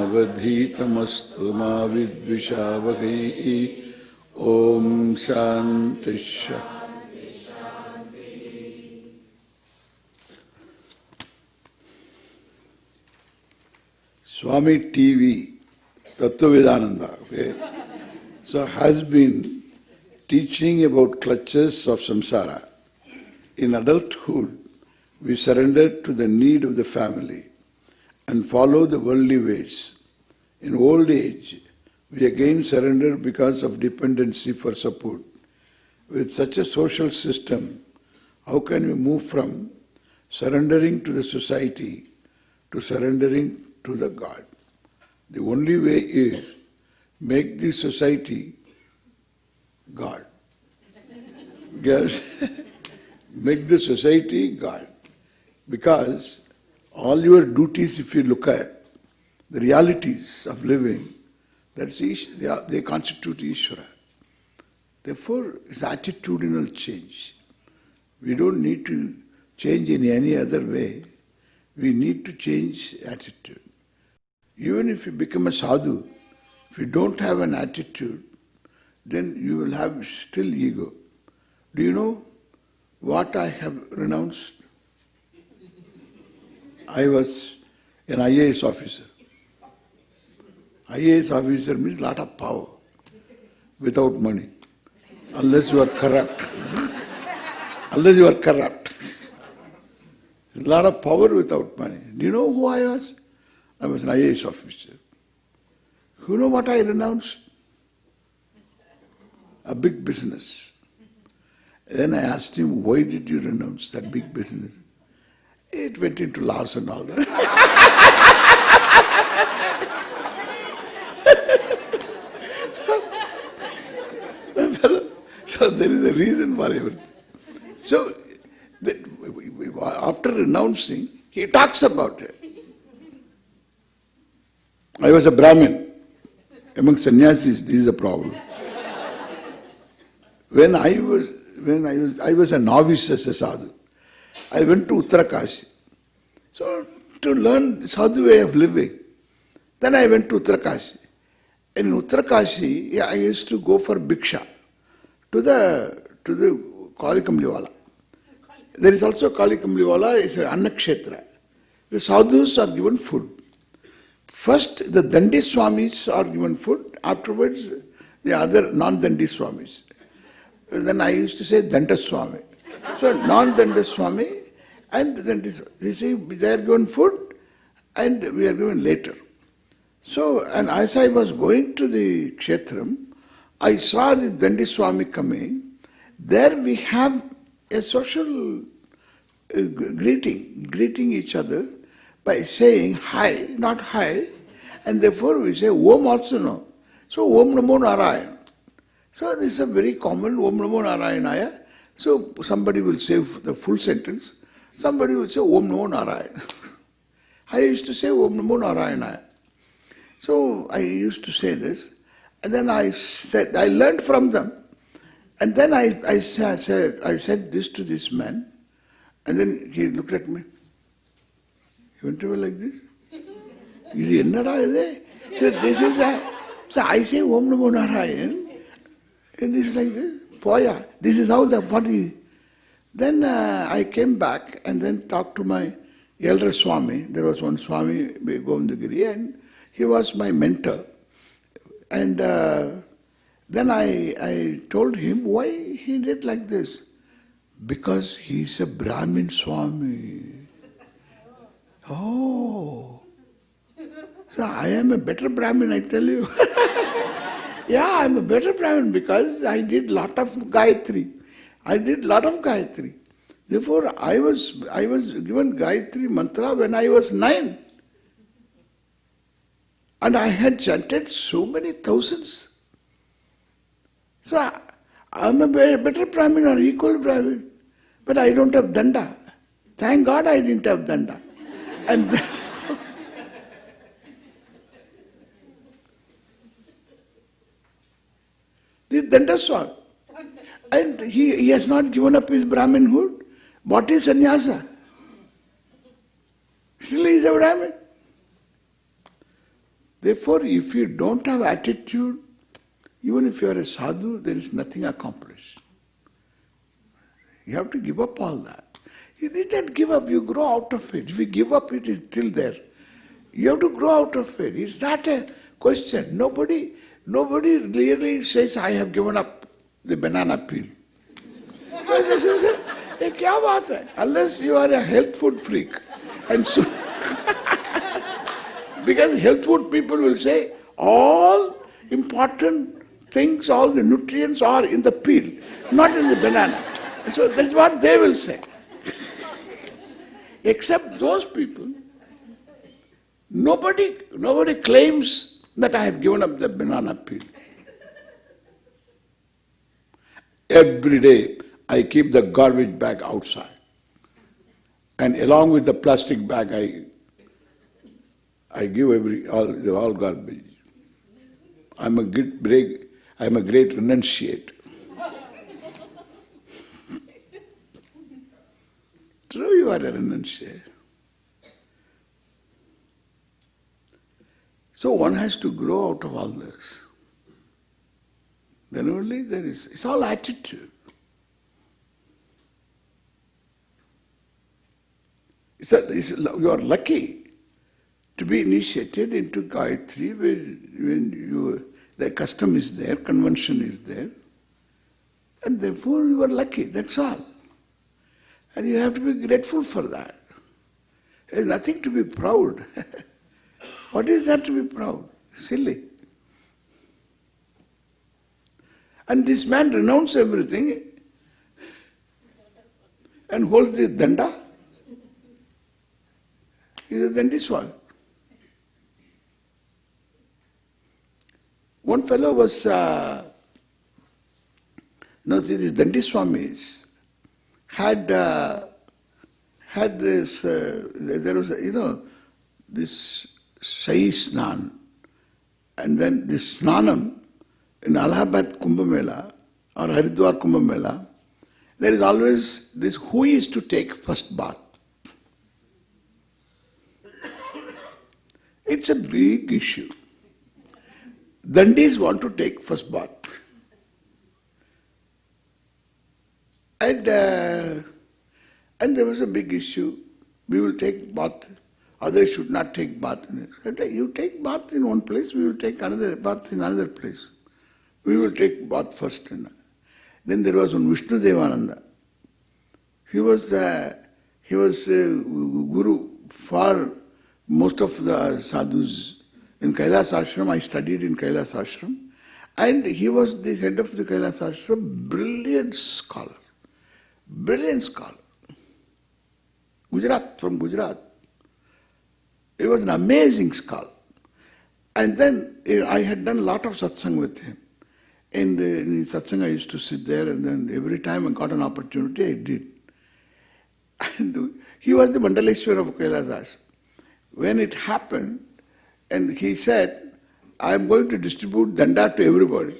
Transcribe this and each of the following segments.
Avadhitamastu ma vidvishavahai. Om Shanti Shanti. Swami TV, Tattvavedananda, okay, so has been teaching about clutches of samsara. In adulthood, we surrender to the need of the family and follow the worldly ways. In old age, we again surrender because of dependency for support. With such a social system, how can we move from surrendering to the society to surrendering to the God? The only way is make the society God. Yes, make the society God. Because all your duties, if you look at the realities of living, they constitute Ishvara. Therefore, it's attitudinal change. We don't need to change in any other way. We need to change attitude. Even if you become a sadhu, if you don't have an attitude, then you will have still ego. Do you know what I have renounced? I was an IAS officer. IAS officer means lot of power without money, unless you are corrupt. Unless you are corrupt. A lot of power without money. Do you know who I was? I was an IAS officer. You know what I renounced? A big business. Then I asked him, why did you renounce that big business? It went into loss and all that. So there is a reason for everything. So after renouncing, he talks about it. I was a Brahmin. Among sannyasis, this is a problem. When I was a novice as a sadhu, I went to Uttarakanshi. So to learn the sadhu way of living, then I went to Uttarakanshi. In Uttarakanshi, I used to go for bhiksha to the Kalikamliwala. There is also Kalikamliwala, it's an Annakshetra. The sadhus are given food. First, the Dandi Swamis are given food, afterwards the other non-Dandi Swamis. Then I used to say Danda Swami. So non-Danda Swami and then they say they are given food and we are given later. So, and as I was going to the Kshetram, I saw this Dandi Swami coming. There we have a social greeting each other by saying hi, not hi, and therefore we say Om also no. So Om Namo Narayana. So this is a very common Om Namo Narayanaya. So somebody will say the full sentence, somebody will say Om Namo Narayana. I used to say Om Namo Narayanaya. So I used to say this, and then I said, I learned from them. And then I said this to this man, and then he looked at me. He went over like this. So this is so I say Om Namo Narayan, and this is like this. Poya. This is how the what is. Then I came back and then talked to my elder Swami. There was one Swami, Govindagiri, and he was my mentor. And then I told him why he did like this. Because he is a Brahmin Swami. Oh. So I am a better Brahmin, I tell you. Yeah, I am a better Brahmin because I did lot of Gayatri. Therefore, I was given Gayatri mantra when I was 9. And I had chanted so many thousands. So I am a better Brahmin or equal Brahmin. But I don't have danda. Thank God I didn't have danda. And therefore, this Danda Swami. And he has not given up his Brahminhood. What is sannyasa? Still he is a Brahmin. Therefore, if you don't have attitude, even if you are a sadhu, there is nothing accomplished. You have to give up all that. You need not give up, you grow out of it. If you give up, it is still there. You have to grow out of it. It's not a question. Nobody really says, I have given up the banana peel. Kya baat hai? Unless you are a health food freak. And so, because health food people will say, all important things, all the nutrients are in the peel, not in the banana. So that's what they will say. Except those people, nobody claims that I have given up the banana peel. Every day I keep the garbage bag outside. And along with the plastic bag I give all garbage. I'm a great renunciate. True, you are a renunciate. So one has to grow out of all this. Then only it's all attitude. You are lucky to be initiated into Gayatri when the custom is there, convention is there, and therefore you are lucky, that's all. And you have to be grateful for that. There's nothing to be proud. What is that to be proud? Silly. And this man renounced everything and holds the danda. He's a Dandiswami. One fellow was, these Dandiswamis had this, there was, this Sai Snan, and then this Snanam in Allahabad Kumbh Mela or Haridwar Kumbh Mela, there is always this, who is to take first bath? It's a big issue. Dandis want to take first bath. And there was a big issue. We will take bath. Others should not take bath. You take bath in one place, we will take another bath in another place. We will take bath first. Then there was one Vishnu Devananda. He was guru for most of the sadhus. In Kailas Ashram, I studied in Kailas Ashram. And he was the head of the Kailas Ashram, brilliant scholar. Brilliant scholar. From Gujarat. He was an amazing scholar. And then I had done a lot of satsang with him. And in satsang I used to sit there, and then every time I got an opportunity, I did. And he was the Mandaleshwar of Kailas Ashram. When it happened, and he said, I am going to distribute danda to everybody.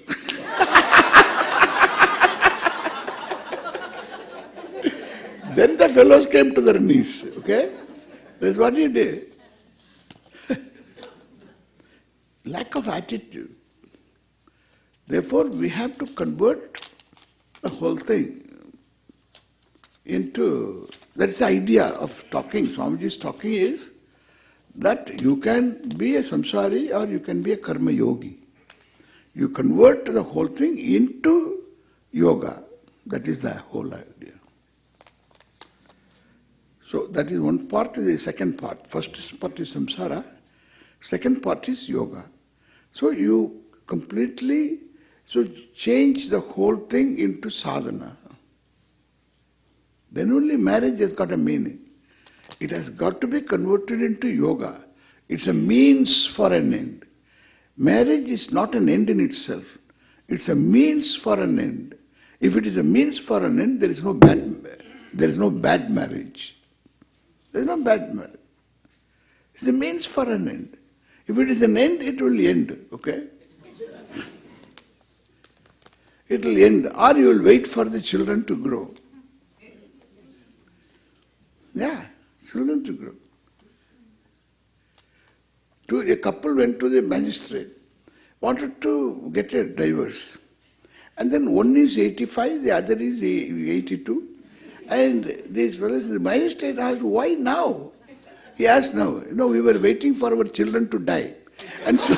Then the fellows came to their knees, okay? That's what he did. Lack of attitude. Therefore, we have to convert the whole thing into, that's the idea of talking. Swamiji's talking is that you can be a samsari or you can be a karma yogi. You convert the whole thing into yoga. That is the whole idea. So that is one part, the second part. First part is samsara, second part is yoga. So you completely change the whole thing into sadhana. Then only marriage has got a meaning. It has got to be converted into yoga. It's a means for an end. Marriage is not an end in itself. It's a means for an end. If it is a means for an end, there is no bad marriage. There is no bad marriage. It's a means for an end. If it is an end, it will end, okay? It will end. Or you will wait for the children to grow. Yeah, children to grow. A couple went to the magistrate, wanted to get a divorce. And then one is 85, the other is 82. And this fellow, the magistrate asked, why now? He asked now. No, we were waiting for our children to die. And so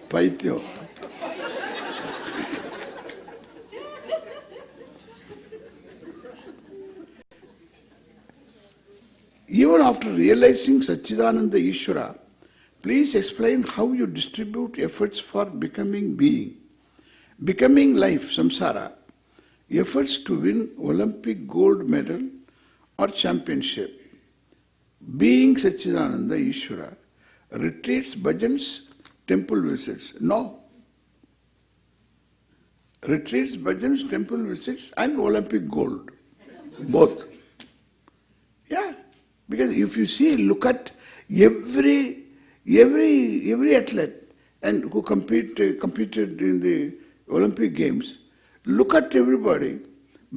Paityo. Even after realizing Satchidananda Ishvara, please explain how you distribute efforts for becoming being. Becoming life, samsara, efforts to win Olympic gold medal or championship. Being Satchidananda Ishvara, retreats, bhajans, temple visits. No. Retreats, bhajans, temple visits and Olympic gold. Both. Yeah. Because if you see, look at every athlete and who competed in the Olympic Games, look at everybody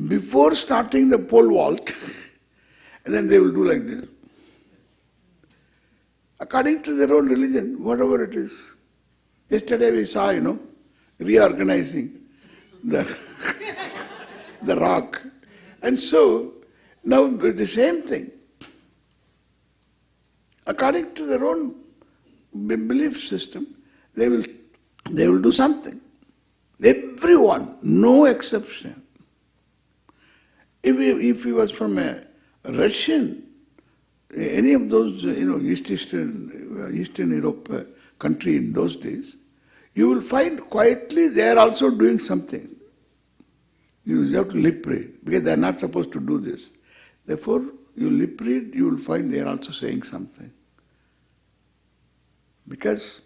before starting the pole vault, and then they will do like this. According to their own religion, whatever it is. Yesterday we saw, reorganizing the the rock. And so, now the same thing. According to their own belief system, they will do something. Everyone, no exception. If he was from a Russian, any of those, Eastern Europe country in those days, you will find quietly they are also doing something. You have to lip read, because they are not supposed to do this. Therefore, you lip read, you will find they are also saying something. Because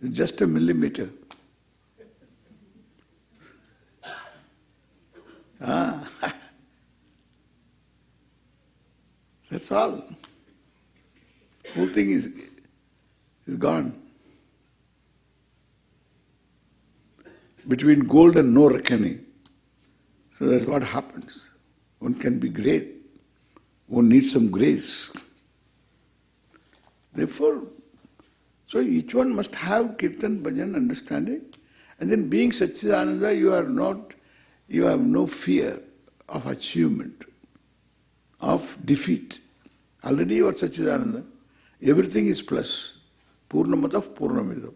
it's just a millimeter. That's all. Whole thing is gone. Between gold and no reckoning. So that's what happens. One can be great. One needs some grace. Therefore, so each one must have Kirtan, Bhajan, understanding. And then being Satchidananda, you have no fear of achievement, of defeat. Already you are Satchidananda. Everything is plus. Purnamatav Purnamidam.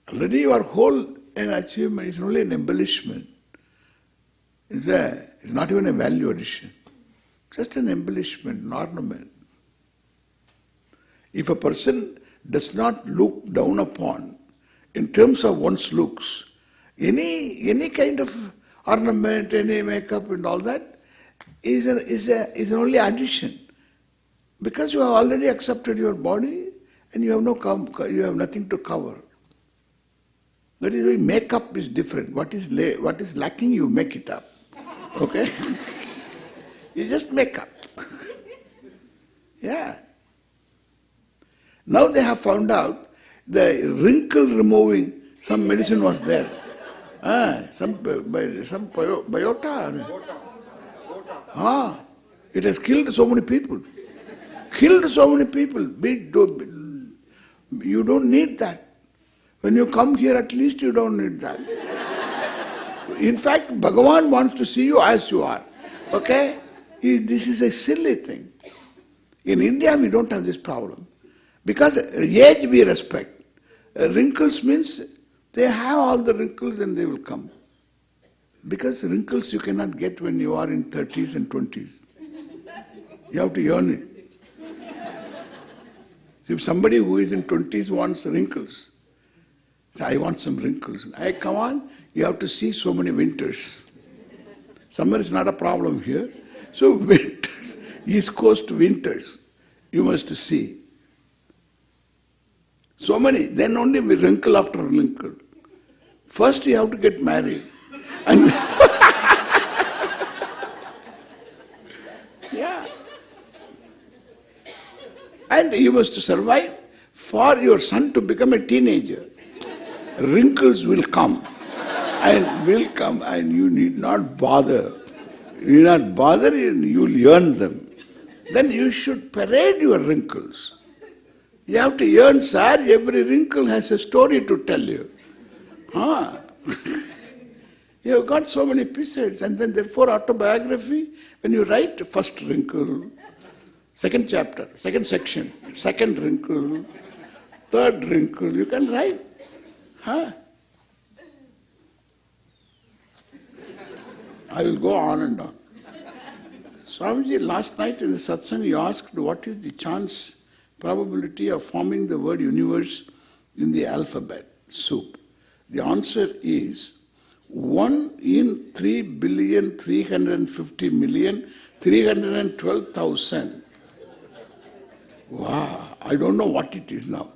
Already you are whole and achievement is only an embellishment. It's not even a value addition. Just an embellishment, an ornament. If a person does not look down upon, in terms of one's looks, any kind of ornament, any makeup and all that is an only addition. Because you have already accepted your body and you have nothing to cover. That is why makeup is different. What is lacking, you make it up. Okay? You just make up. Yeah. Now they have found out the wrinkle removing, some medicine was there. Some biota. It has killed so many people. Killed so many people. You don't need that. When you come here, at least you don't need that. In fact, Bhagavan wants to see you as you are. Okay? This is a silly thing. In India, we don't have this problem. Because age we respect. Wrinkles means they have all the wrinkles and they will come. Because wrinkles you cannot get when you are in 30s and 20s. You have to earn it. So if somebody who is in 20s wants wrinkles, say, I want some wrinkles. Come on, you have to see so many winters. Summer is not a problem here. So winters, East Coast winters, you must see. So many, then only we wrinkle after wrinkle. First you have to get married. And yeah. And you must survive for your son to become a teenager. Wrinkles will come and you need not bother. You not bother, you'll earn them. Then you should parade your wrinkles. You have to earn, sir. Every wrinkle has a story to tell you. Ah. You have got so many episodes, and then therefore autobiography, when you write first wrinkle, second chapter, second section, second wrinkle, third wrinkle, you can write. Huh? I will go on and on. Swamiji, last night in the satsang, you asked what is the chance, probability of forming the word universe in the alphabet, soup. The answer is 1 in 3,350,312,000. Wow, I don't know what it is now.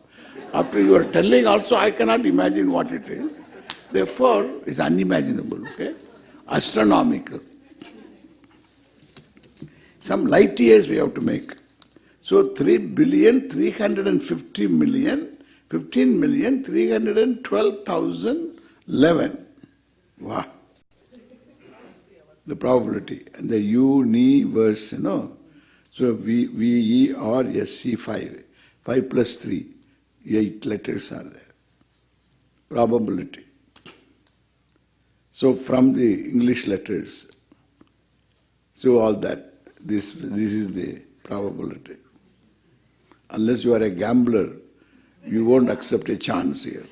After you are telling also, I cannot imagine what it is. Therefore, it's unimaginable, okay? Astronomical. Some light years we have to make. So 3,350,000,000, 15,312,011. Wow. The probability. And the universe, So VERSE 5. 5 plus 3. 8 letters are there. Probability. So from the English letters, so all that, this is the probability. Unless you are a gambler, you won't accept a chance here.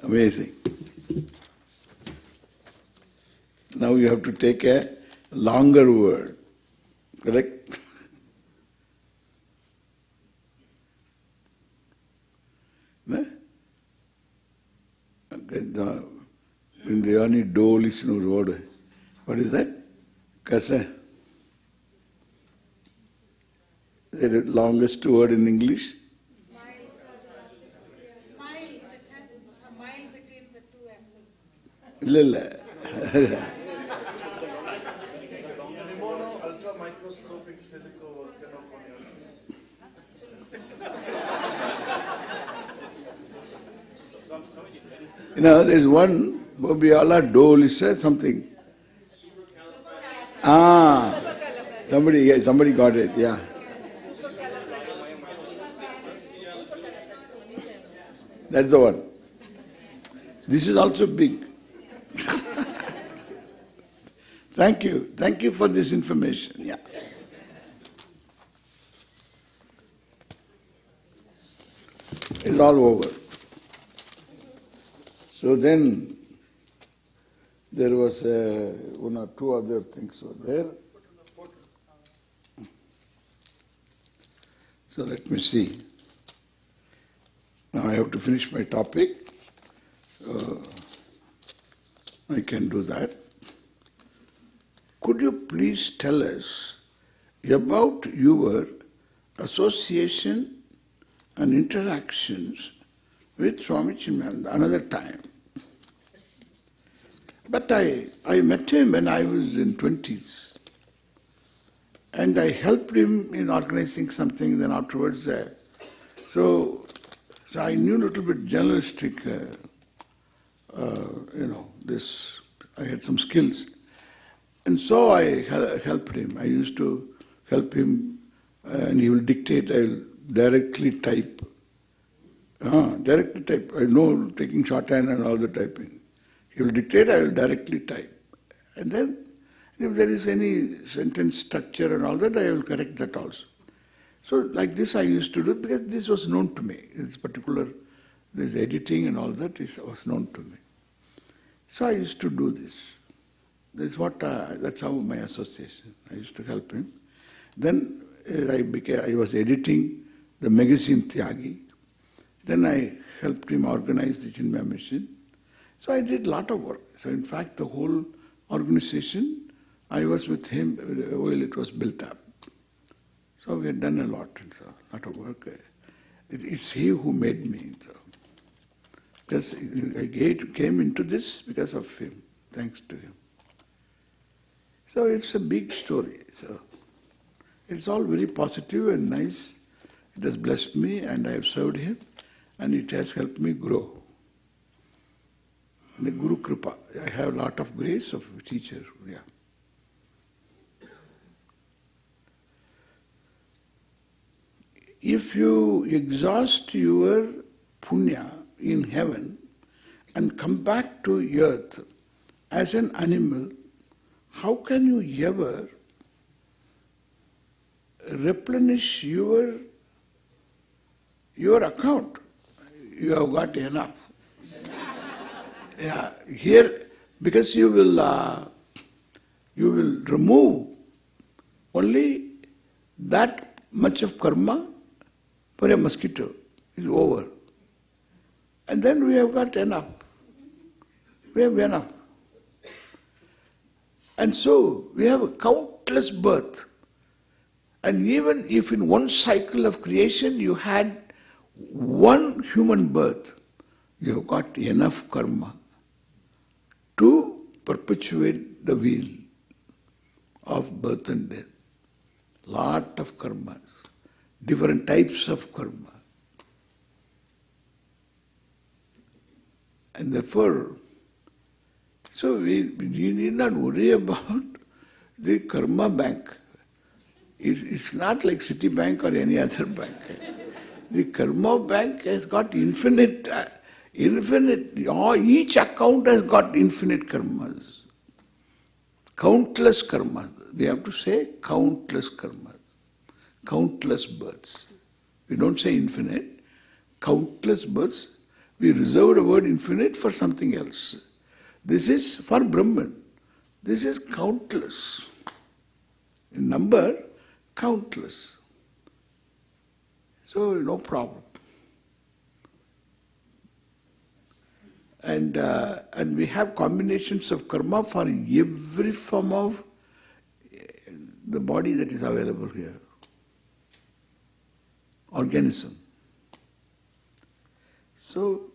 Amazing. Now you have to take a longer word, correct? No? In the only dole is no word. What is that? Kasa. The longest word in English? Smiles. Smiles. It has a mile between the two S's. Lilla. Pneumono ultramicroscopic silicovolcanoconiosis. There's one, Bobiala Dole is something. Somebody got it, yeah. That's the one. This is also big. Thank you. Thank you for this information. Yeah. It's all over. So then there was one or two other things were there. So let me see. Now I have to finish my topic. I can do that. Could you please tell us about your association and interactions with Swami Chinmayananda another time? But I met him when I was in 20s. And I helped him in organizing something, then afterwards, so I knew a little bit journalistic, this, I had some skills. And so I helped him. I used to help him, and he will dictate, I will directly type. Directly type. I know taking shorthand and all the typing. He will dictate, I will directly type. And then, if there is any sentence structure and all that, I will correct that also. So like this I used to do, because this was known to me. This editing and all that was known to me. So I used to do this. That's how my association. I used to help him. Then I was editing the magazine Tyagi. Then I helped him organize the Chinmaya mission. So I did a lot of work. So in fact, the whole organization, I was with him while it was built up. So we had done a lot of work. It's he who made me. So. Because I came into this because of him, thanks to him. So it's a big story. So it's all very positive and nice. It has blessed me and I have served him and it has helped me grow. The Guru Kripa. I have a lot of grace of teacher. Yeah. If you exhaust your punya in heaven and come back to earth as an animal, how can you ever replenish your account? You have got enough. Yeah, here, because you will remove only that much of karma for a mosquito is over. And then we have got enough. We have enough. And so we have a countless birth. And even if in one cycle of creation you had one human birth, you have got enough karma to perpetuate the wheel of birth and death. Lot of karmas, different types of karma. And therefore, so we need not worry about the karma bank. It's not like Citibank or any other bank. The karma bank has got infinite, each account has got infinite karmas. Countless karmas. We have to say countless karmas. Countless births. We don't say infinite. Countless births. We reserve the word infinite for something else. This is for Brahman. This is countless. In number, countless. So no problem. And we have combinations of karma for every form of the body that is available here. Organism. So,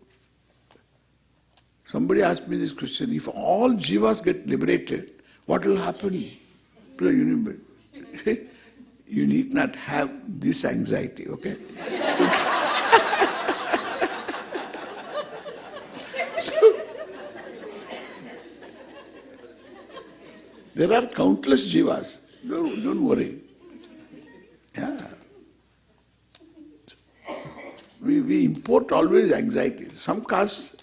somebody asked me this question, if all jivas get liberated, what will happen to the universe? You need not have this anxiety, okay? There are countless jivas. Don't worry. Yeah. We import always anxiety. Some castes,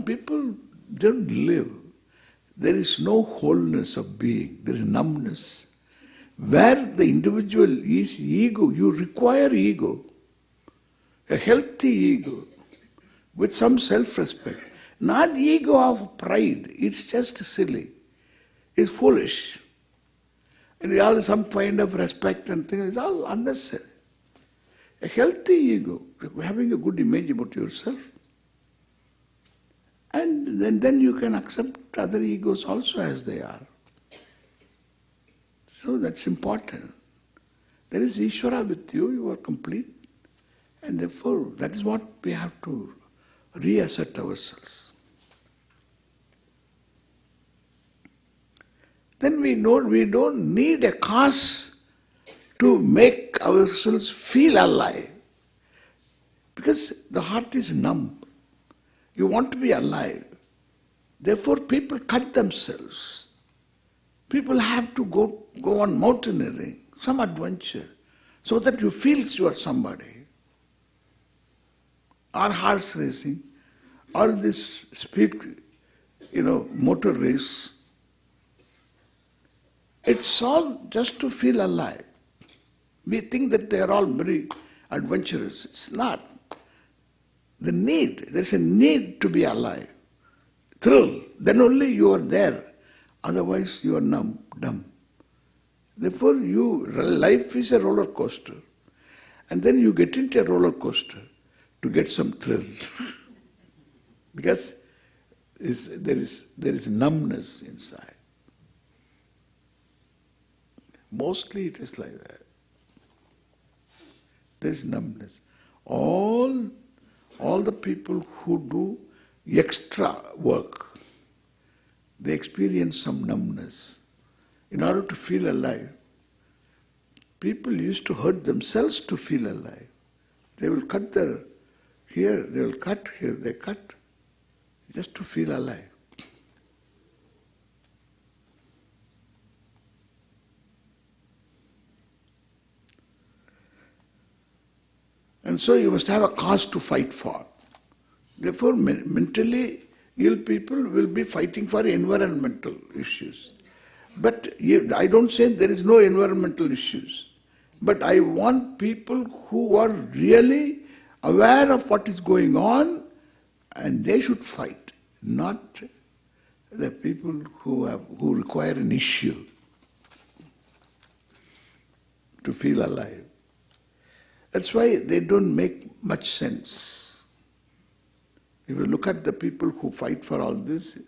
people don't live. There is no wholeness of being. There is numbness. Where the individual is ego, you require ego. A healthy ego with some self-respect. Not ego of pride. It's just silly. It's foolish. And all some kind of respect and things, it's all unnecessary. A healthy ego, having a good image about yourself. And then you can accept other egos also as they are. So that's important. There is Ishvara with you, you are complete. And therefore, that is what we have to reassert ourselves. Then we don't need a cause to make ourselves feel alive. Because the heart is numb. You want to be alive. Therefore people cut themselves. People have to go on mountaineering, some adventure, so that you feel you are somebody. Or horse racing, or this speed, motor race. It's all just to feel alive. We think that they are all very adventurous. It's not. There's a need to be alive. Thrill. Then only you are there. Otherwise you are numb, dumb. Therefore life is a roller coaster. And then you get into a roller coaster to get some thrill. Because there is numbness inside. Mostly it is like that. There is numbness. All the people who do extra work, they experience some numbness. In order to feel alive, people used to hurt themselves to feel alive. They will cut here, they will cut, here they cut. just to feel alive. And so you must have a cause to fight for. Therefore, mentally ill people will be fighting for environmental issues. But I don't say there is no environmental issues. But I want people who are really aware of what is going on, and they should fight, not the people who require an issue to feel alive. That's why they don't make much sense. If you look at the people who fight for all this,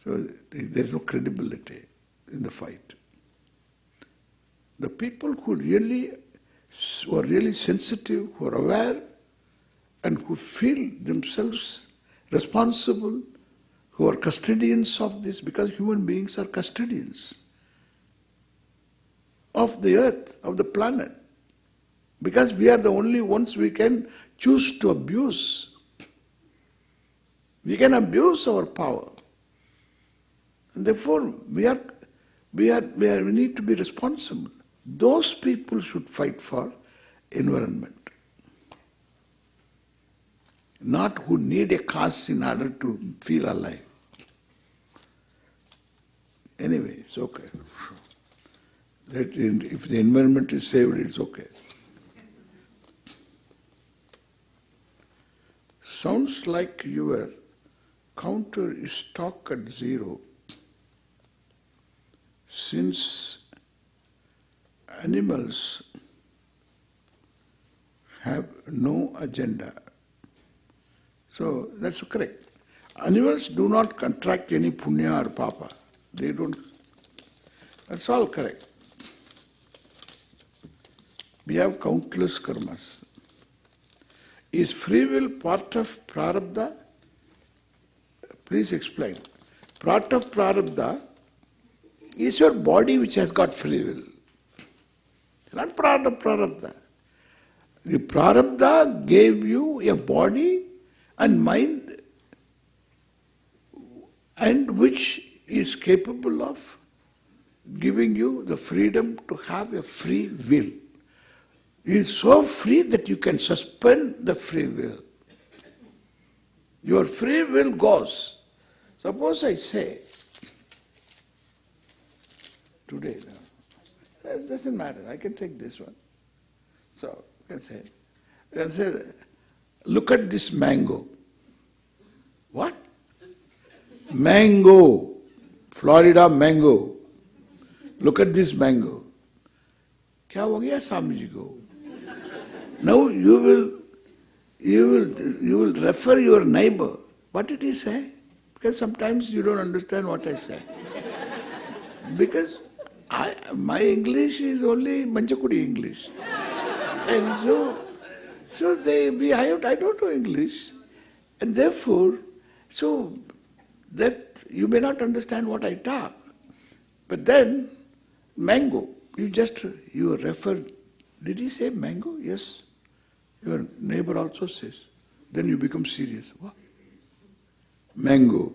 so there's no credibility in the fight. The people who are really sensitive, who are aware, and who feel themselves responsible, who are custodians of this, because human beings are custodians of the earth, of the planet. Because we are the only ones we can choose to abuse. We can abuse our power. And therefore, we need to be responsible. Those people should fight for environment. Not who need a cause in order to feel alive. Anyway, it's okay. If the environment is saved, it's okay. Sounds like your counter is stuck at 0 since animals have no agenda. So that's correct. Animals do not contract any punya or papa. They don't. That's all correct. We have countless karmas. Is free will part of prarabdha? Please explain. Part of prarabdha is your body which has got free will. Not part of prarabdha. The prarabdha gave you a body and mind, and which is capable of giving you the freedom to have a free will. It is so free that you can suspend the free will. Your free will goes. Suppose I say, today, it doesn't matter, I can take this one. So, I can say, look at this mango. What? Mango. Florida mango. Look at this mango. क्या हो गया स्वामी जी को? Now you will refer your neighbor. What did he say? Because sometimes you don't understand what I say. Because my English is only Manchakudi English. And I don't know English. And therefore, so that you may not understand what I talk. But then, mango, you refer, did he say mango? Yes. Your neighbor also says. Then you become serious. What? Mango,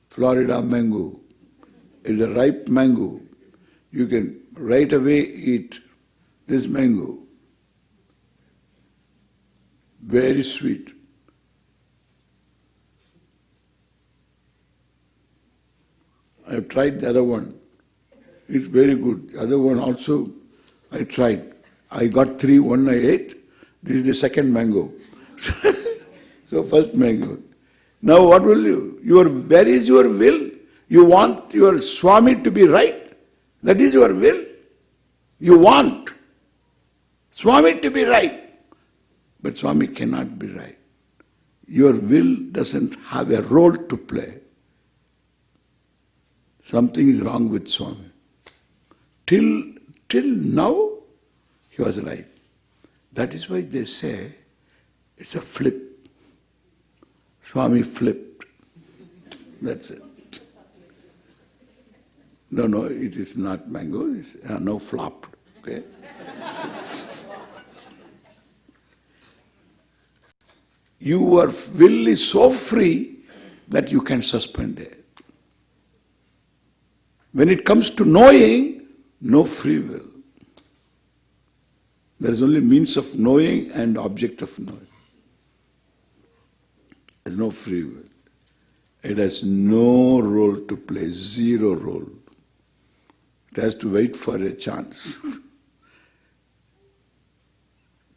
Florida mango, is a ripe mango. You can right away eat this mango. Very sweet. I have tried the other one. It's very good. The other one also I tried. I got 3, one I ate. This is the second mango. So first mango. Now what will you? Where is your will? You want your Swami to be right? That is your will? You want Swami to be right. But Swami cannot be right. Your will doesn't have a role to play. Something is wrong with Swami. Till now, he was right. That is why they say it's a flip. Swami flipped. That's it. No, it is not mango. It's now flopped. Okay. your will is so free that you can suspend it. When it comes to knowing, no free will. There is only means of knowing and object of knowing. There is no free will. It has no role to play, zero role. It has to wait for a chance.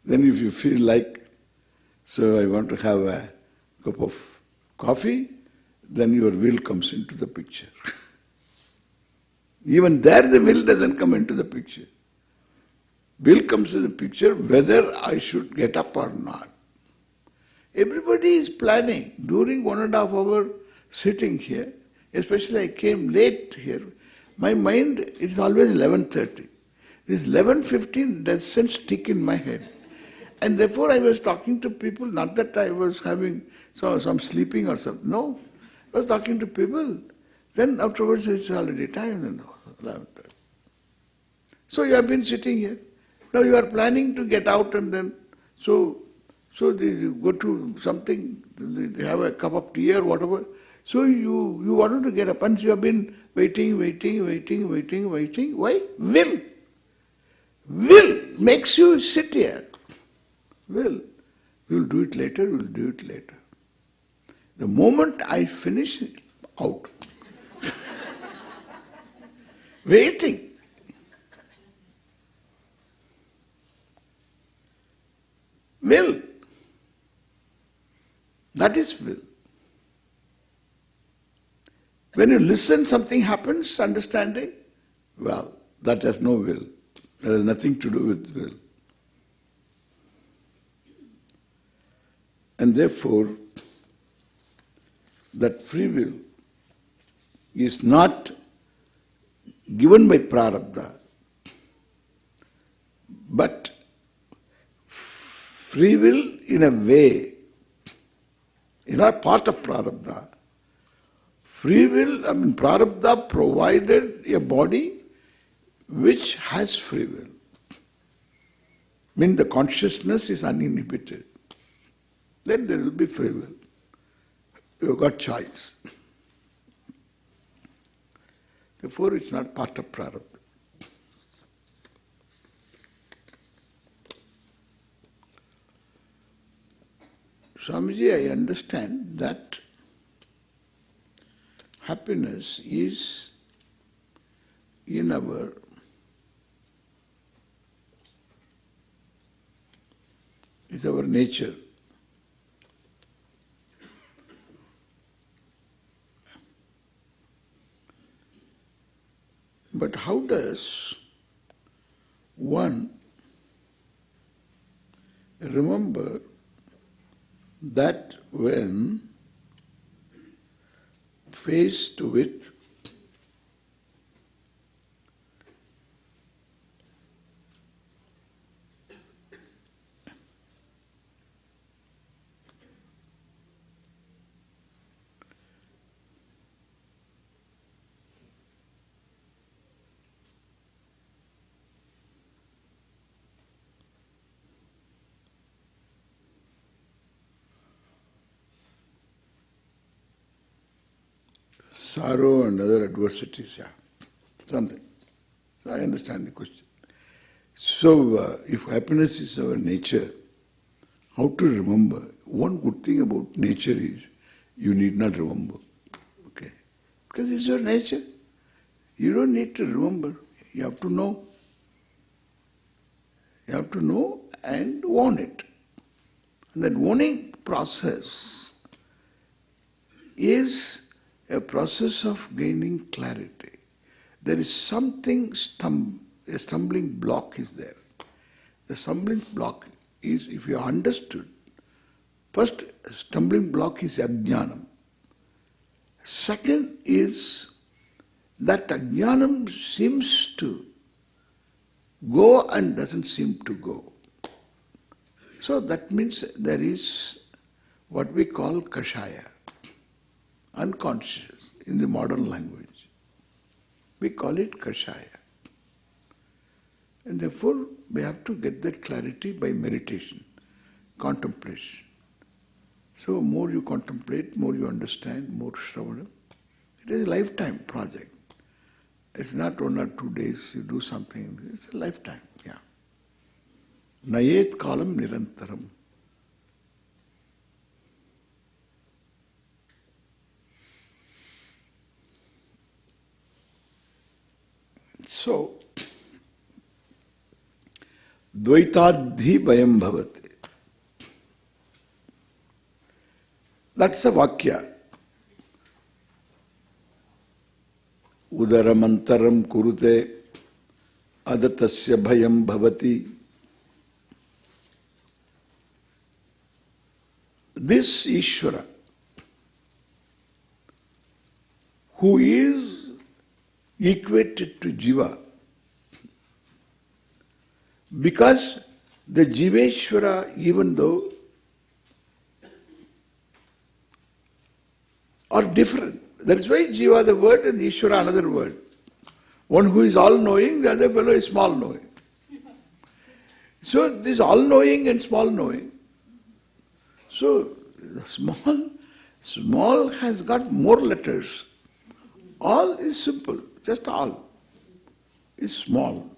Then if you feel like, so I want to have a cup of coffee, then your will comes into the picture. Even there the will doesn't come into the picture. Will comes to the picture whether I should get up or not. Everybody is planning. During 1.5 hours sitting here, especially I came late here, my mind is always 11:30. This 11:15 doesn't stick in my head. And therefore I was talking to people, not that I was having some sleeping or something. No, I was talking to people. Then afterwards it's already time, 11:30. So you have been sitting here. Now you are planning to get out and then, so you go to something, they have a cup of tea or whatever. So you wanted to get up and you have been waiting. Why? Will. Will makes you sit here. Will. We'll do it later. The moment I finish, out. Waiting. Will. That is will. When you listen, something happens, understanding, well, that has no will. There has nothing to do with will. And therefore, that free will is not given by prarabdha, but free will in a way is not part of prarabdha. Free will, prarabdha provided a body which has free will. The consciousness is uninhibited. Then there will be free will. You've got choice. Therefore, it's not part of prarabdha. Swamiji, I understand that happiness is in our nature. But how does one remember that when faced with sorrow and other adversities, something. So I understand the question. So if happiness is our nature, how to remember? One good thing about nature is you need not remember. Okay? Because it's your nature. You don't need to remember. You have to know. You have to know and own it. And that owning process is a process of gaining clarity. There is something, a stumbling block is there. The stumbling block is, if you understood, first stumbling block is ajnanam. Second is that ajnanam seems to go and doesn't seem to go. So that means there is what we call kashaya. Unconscious in the modern language. We call it kashaya. And therefore we have to get that clarity by meditation, contemplation. So more you contemplate, more you understand, more Shravana. It is a lifetime project. It's not 1 or 2 days you do something. It's a lifetime, yeah. Nayet kalam nirantaram. So, Dvaitadhi Bhayam Bhavati. That's a Vakya. Udaramantaram kurute adatasya bhayam bhavati. This Ishvara, who is equated to Jiva, because the Jiveshvara, even though are different. That is why Jiva the word and Ishvara another word. One who is all-knowing, the other fellow is small-knowing. So this all-knowing and small-knowing. So the small has got more letters. All is simple, just all is small.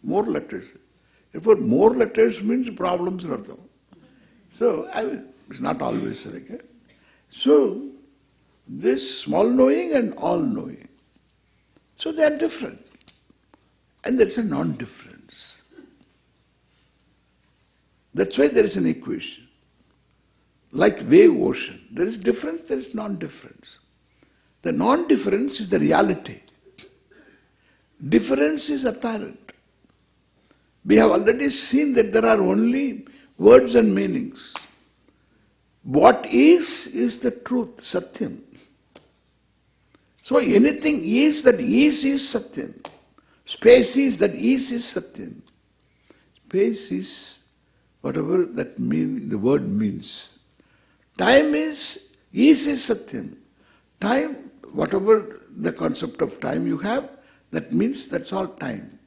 More letters. Therefore more letters means problems are there. So it's not always like that. So this small knowing and all knowing. So they are different. And there is a non-difference. That's why there is an equation. Like wave ocean. There is difference, there is non-difference. The non-difference is the reality. Difference is apparent. We have already seen that there are only words and meanings. What is the truth, Satyam. So anything is that is Satyam. Space is that is Satyam. Space is whatever that the word means. Time is Satyam. Time, whatever the concept of time you have, that means that's all time.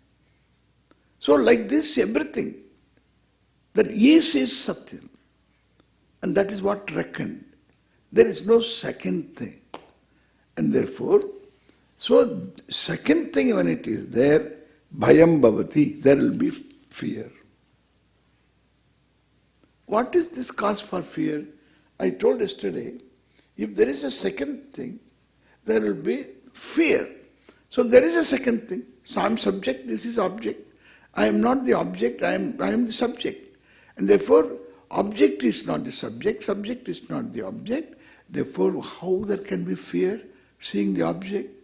So like this, everything that is Satyam. And that is what reckoned. There is no second thing. And therefore, so second thing when it is there, bhayam bhavati, there will be fear. What is this cause for fear? I told yesterday, if there is a second thing, there will be fear. So there is a second thing. So I am subject, this is object. I am not the object, I am the subject. And therefore, object is not the subject, subject is not the object. Therefore, how there can be fear seeing the object?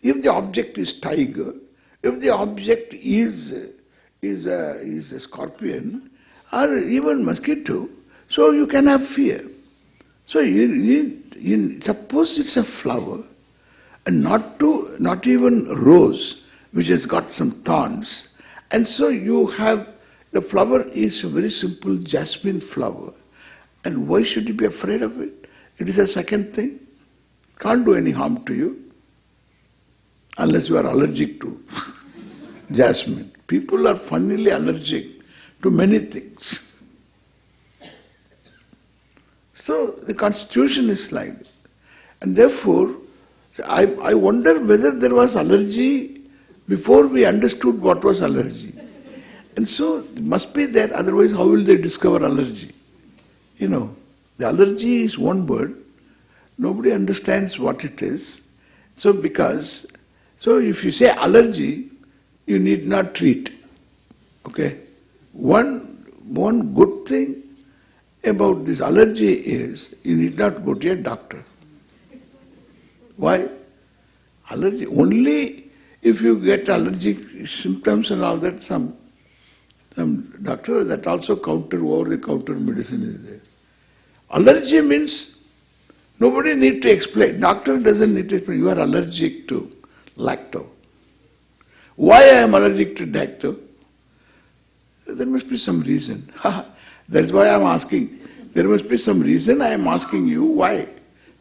If the object is tiger, if the object is a scorpion or even mosquito, so you can have fear. So you suppose it's a flower and not even rose, which has got some thorns, and so you have the flower is a very simple jasmine flower. And why should you be afraid of it? It is a second thing. Can't do any harm to you. Unless you are allergic to jasmine. People are funnily allergic to many things. So the constitution is like that. And therefore, I wonder whether there was allergy before we understood what was allergy. And so it must be there, otherwise how will they discover allergy? You know, the allergy is one word, nobody understands what it is. So if you say allergy, you need not treat. Okay? One good thing about this allergy is you need not go to a doctor. Why? Allergy, only if you get allergic symptoms and all that, some doctor, that also over-the-counter medicine is there. Allergy means nobody need to explain. Doctor doesn't need to explain. You are allergic to lacto. Why I am allergic to lacto? There must be some reason. That's why I am asking. There must be some reason I am asking you why.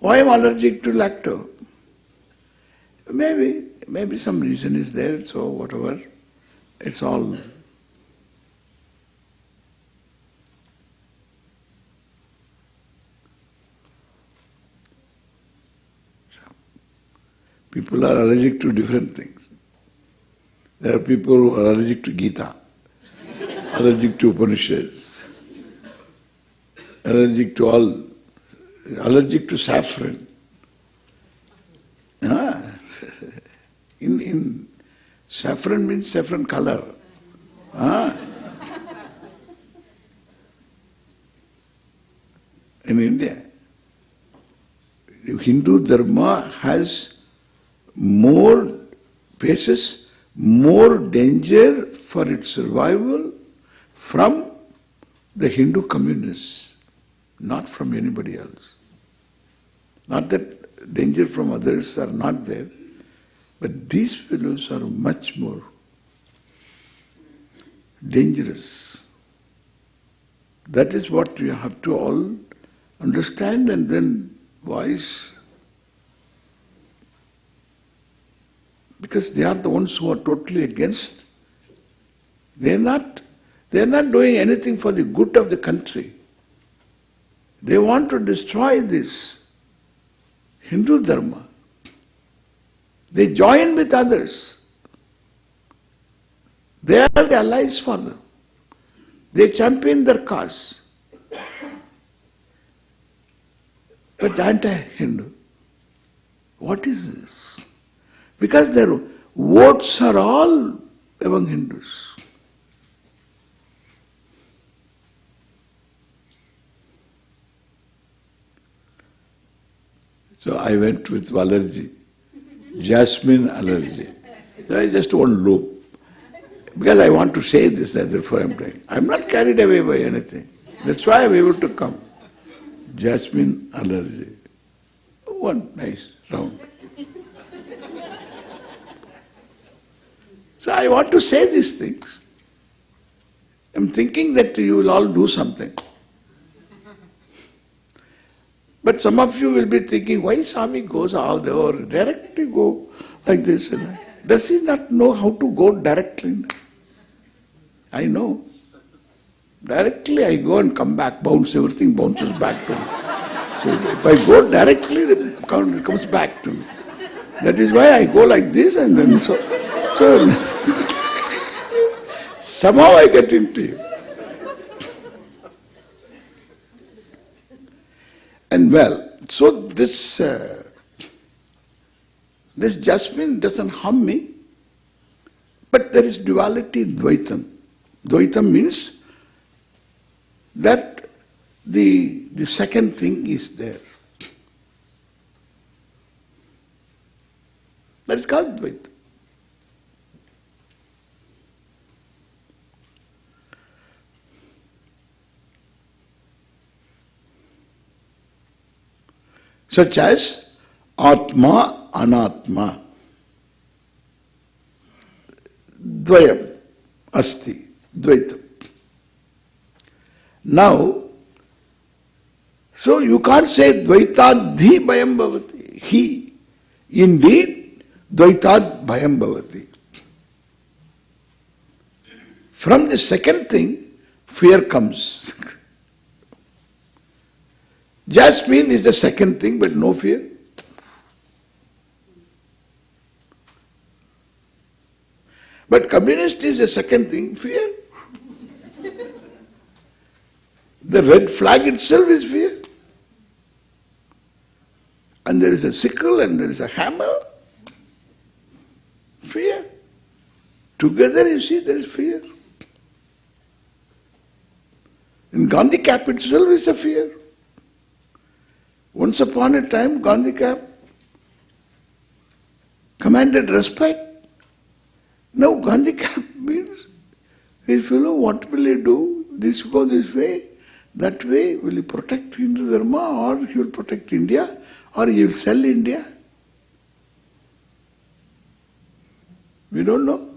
Why I am allergic to lacto? Maybe some reason is there, so whatever. It's all. People are allergic to different things. There are people who are allergic to Gita, allergic to Upanishads, allergic to saffron. In saffron means saffron color. In India, Hindu Dharma faces more danger for its survival from the Hindu communists, not from anybody else. Not that danger from others are not there, but these fellows are much more dangerous. That is what you have to all understand and then voice. Because they are the ones who are totally against. They are not doing anything for the good of the country. They want to destroy this Hindu Dharma. They join with others. They are the allies for them. They champion their cause. But anti-Hindu, what is this? Because their votes are all among Hindus. So I went with allergy, jasmine allergy. So I just won't loop. Because I want to say this, therefore I'm doing. I'm not carried away by anything. That's why I'm able to come. Jasmine allergy. One nice round. So I want to say these things. I'm thinking that you will all do something. But some of you will be thinking, why Swami goes all the way, directly go like this? Does he not know how to go directly? I know. Directly I go and come back, bounce, everything bounces back to me. So if I go directly, it comes back to me. That is why I go like this and then so somehow I get into you. And well, so this jasmine doesn't harm me, but there is duality in Dvaitam. Dvaitam means that the second thing is there. That is called Dvaitam. Such as Atma, Anatma. Dvayam, Asti, Dvaitam. Now, so you can't say Dvaitadhi Bhayam Bhavati. He, indeed, Dvaitad Bhayam Bhavati. From the second thing, fear comes. Jasmine is the second thing, but no fear. But communist is the second thing, fear. The red flag itself is fear. And there is a sickle and there is a hammer. Fear. Together you see there is fear. In Gandhi cap itself is a fear. Once upon a time, Gandhi cap commanded respect. Now Gandhi cap means, this fellow, what will he do? This go this way, that way. Will he protect Hindu Dharma, or he will protect India, or he will sell India? We don't know.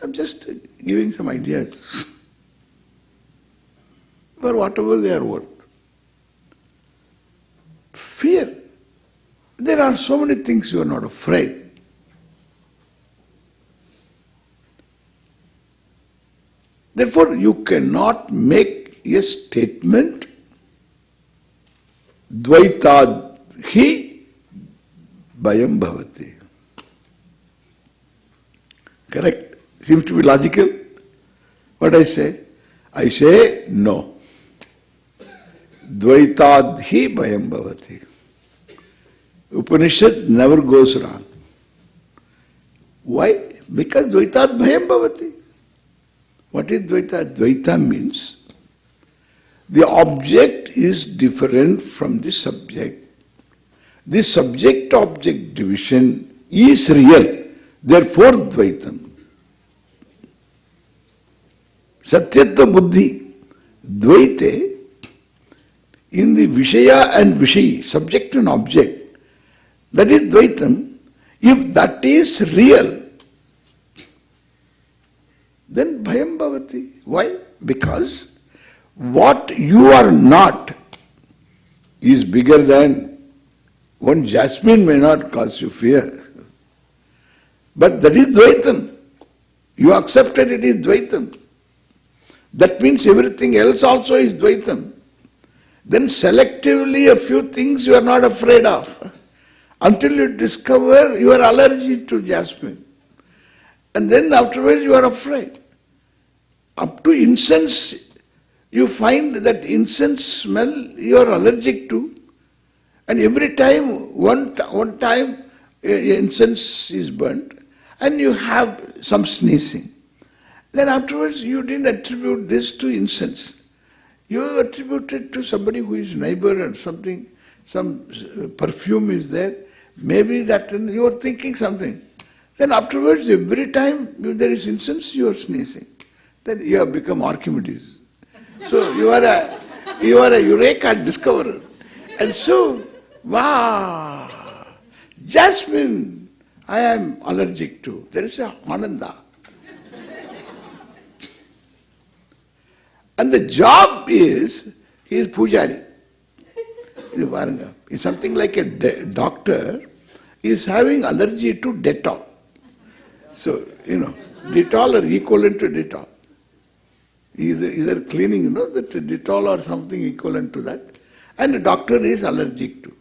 I'm just giving some ideas for whatever they are worth. Fear. There are so many things you are not afraid. Therefore, you cannot make a statement Dvaitad hi bhayam bhavati. Correct? Seems to be logical. What I say? I say no. Dvaitad hi bhayam bhavati. Upanishad never goes wrong. Why? Because Dvaitad bhayam bhavati. What is Dvaita? Dvaita means the object is different from the subject. The subject-object division is real. Therefore, Dvaitam. Satyatva buddhi. Dvaite, in the Vishaya and Vishayi, subject and object, that is Dvaitam. If that is real, then bhayam bhavati. Why? Because what you are not is bigger than one jasmine may not cause you fear. But that is Dvaitam. You accepted it is Dvaitam. That means everything else also is Dvaitam. Then selectively a few things you are not afraid of. Until you discover you are allergic to jasmine. And then afterwards you are afraid. Up to incense, you find that incense smell you are allergic to. And every time, one time incense is burnt and you have some sneezing. Then afterwards you didn't attribute this to incense. You attribute it to somebody who is neighbor and something, some perfume is there. Maybe that you are thinking something. Then afterwards every time there is incense you are sneezing. Then you have become Archimedes. So you are a Eureka discoverer. And so, wow, jasmine I am allergic to. There is a ananda. And the job is, he is pujari. Is something like a doctor is having allergy to Dettol. So, Dettol or equivalent to Dettol. Either cleaning, that Dettol or something equivalent to that. And the doctor is allergic to.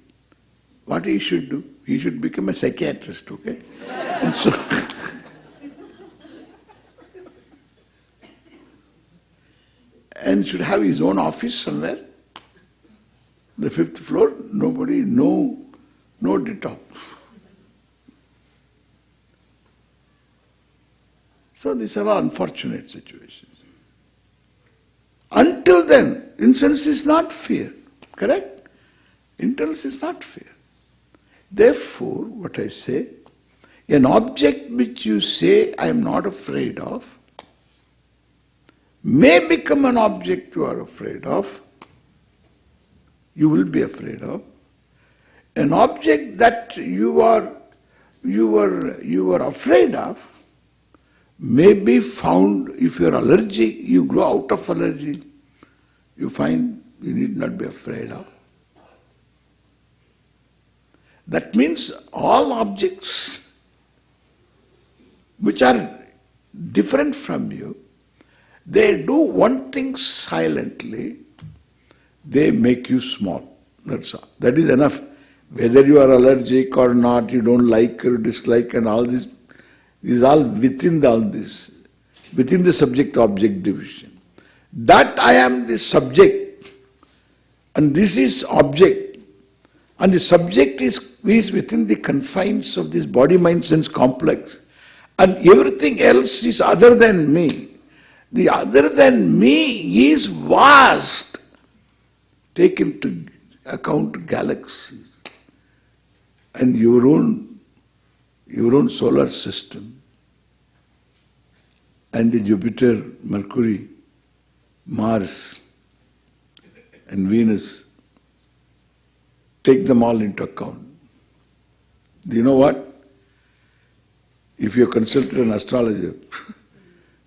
What he should do? He should become a psychiatrist, okay? And so, and should have his own office somewhere. The 5th floor, nobody, no Dettol. So these are all unfortunate situations. Until then, incense is not fear. Correct? Incense is not fear. Therefore, what I say, an object which you say I am not afraid of may become an object you are afraid of. You will be afraid of. An object that you are afraid of may be found, if you are allergic, you grow out of allergy. You find you need not be afraid of. That means all objects which are different from you, they do one thing silently, they make you small. That's all. That is enough. Whether you are allergic or not, you don't like or dislike and all this, is all within all this, within the subject-object division. That I am the subject and this is object, and the subject is within the confines of this body-mind-sense complex, and everything else is other than me. The other than me is vast. Take into account galaxies and your own solar system and the Jupiter, Mercury, Mars and Venus. Take them all into account. Do you know what? If you consult an astrologer,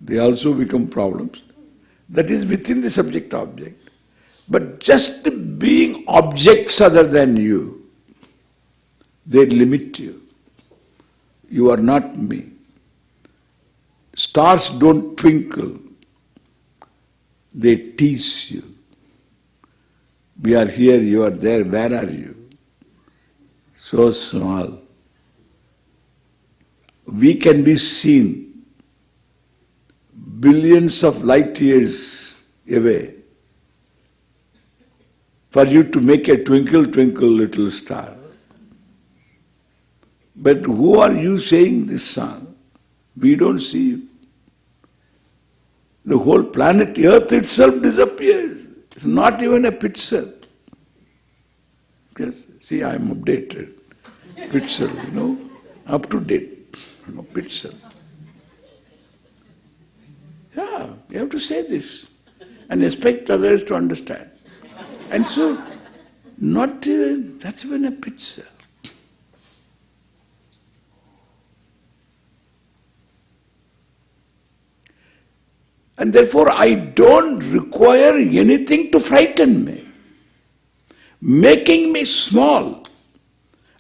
they also become problems. That is within the subject-object. But just being objects other than you, they limit you. You are not me. Stars don't twinkle. They tease you. We are here, you are there, where are you? So small. We can be seen billions of light years away for you to make a twinkle, twinkle little star. But who are you saying this song? We don't see you. The whole planet Earth itself disappears. It's not even a pixel. Yes, see, I am updated. Pixel, up to date. Pixel. Yeah, you have to say this and expect others to understand. And so, that's even a pixel. And therefore, I don't require anything to frighten me. Making me small,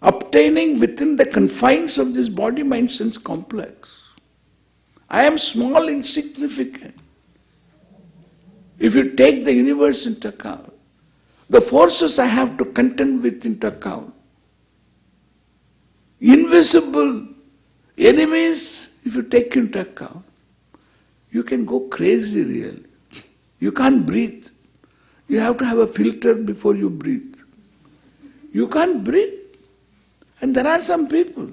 obtaining within the confines of this body, mind, sense complex. I am small, insignificant. If you take the universe into account, the forces I have to contend with into account, invisible enemies, if you take into account, you can go crazy really. You can't breathe. You have to have a filter before you breathe. You can't breathe. And there are some people,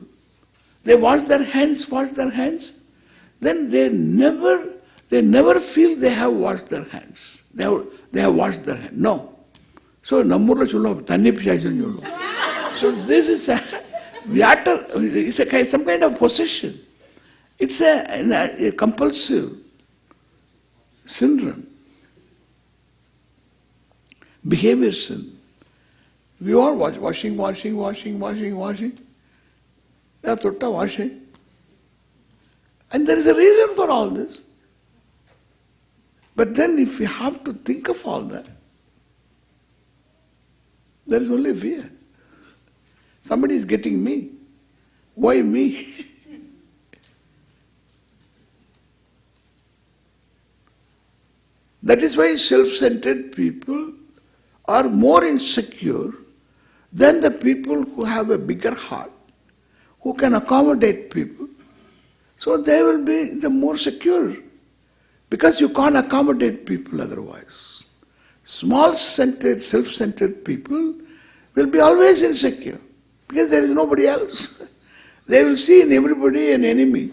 they wash their hands, then they never feel they have washed their hands. They have washed their hands. No. So, nammurla chullo, tanni pichaychu chullo. So this is it's some kind of possession. It's a compulsive syndrome. Behavior sin. We all washing. They are totta washing. And there is a reason for all this. But then if we have to think of all that, there is only fear. Somebody is getting me. Why me? That is why self-centered people are more insecure than the people who have a bigger heart, who can accommodate people. So they will be the more secure, because you can't accommodate people otherwise. Small-centered, self-centered people will be always insecure, because there is nobody else. They will see in everybody an enemy.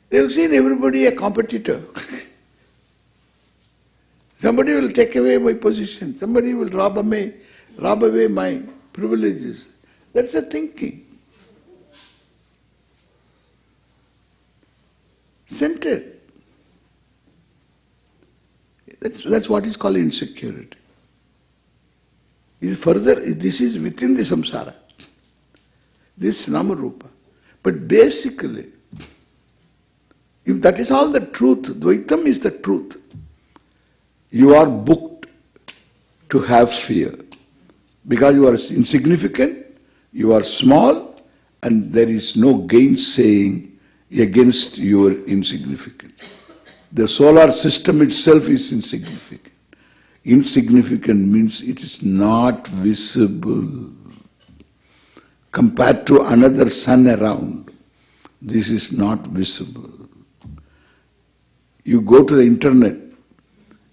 They will see in everybody a competitor. Somebody will take away my position. Somebody will rob away my privileges. That's the thinking. Centered. That's what is called insecurity. This is within the samsara. This nama-rupa. But basically, if that is all the truth, Dvaitam is the truth. You are booked to have fear. Because you are insignificant, you are small, and there is no gainsaying against your insignificance. The solar system itself is insignificant. Insignificant means it is not visible. Compared to another sun around, this is not visible. You go to the internet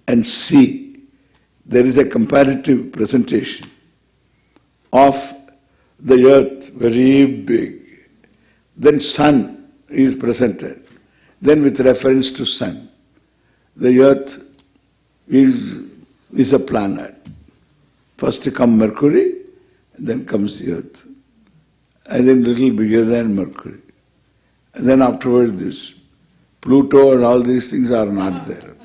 and see, there is a comparative presentation of the earth, very big. Then sun is presented. Then with reference to sun, the earth is a planet. First comes Mercury, then comes the earth. And then little bigger than Mercury. And then afterwards this Pluto and all these things are not there.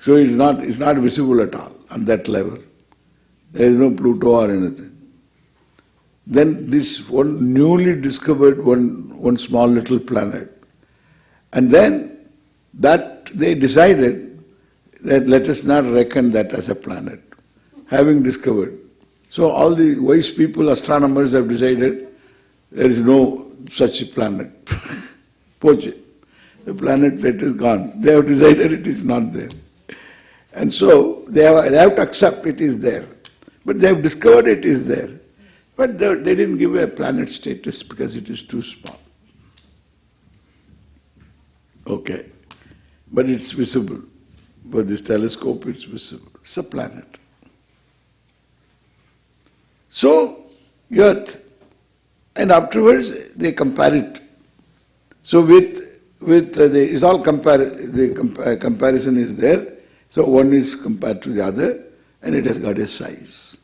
So it's not visible at all on that level. There is no Pluto or anything. Then this one newly discovered one small little planet. And then that they decided that let us not reckon that as a planet, having discovered. So all the wise people, astronomers have decided there is no such planet. Poche. The planet that is gone. They have decided it is not there. And so they have to accept it is there. But they have discovered it is there. But they didn't give a planet status because it is too small. Okay. But it's visible. With this telescope it's visible. It's a planet. So, Earth. And afterwards they compare it. So it's all comparison is there. So one is compared to the other and it has got a size.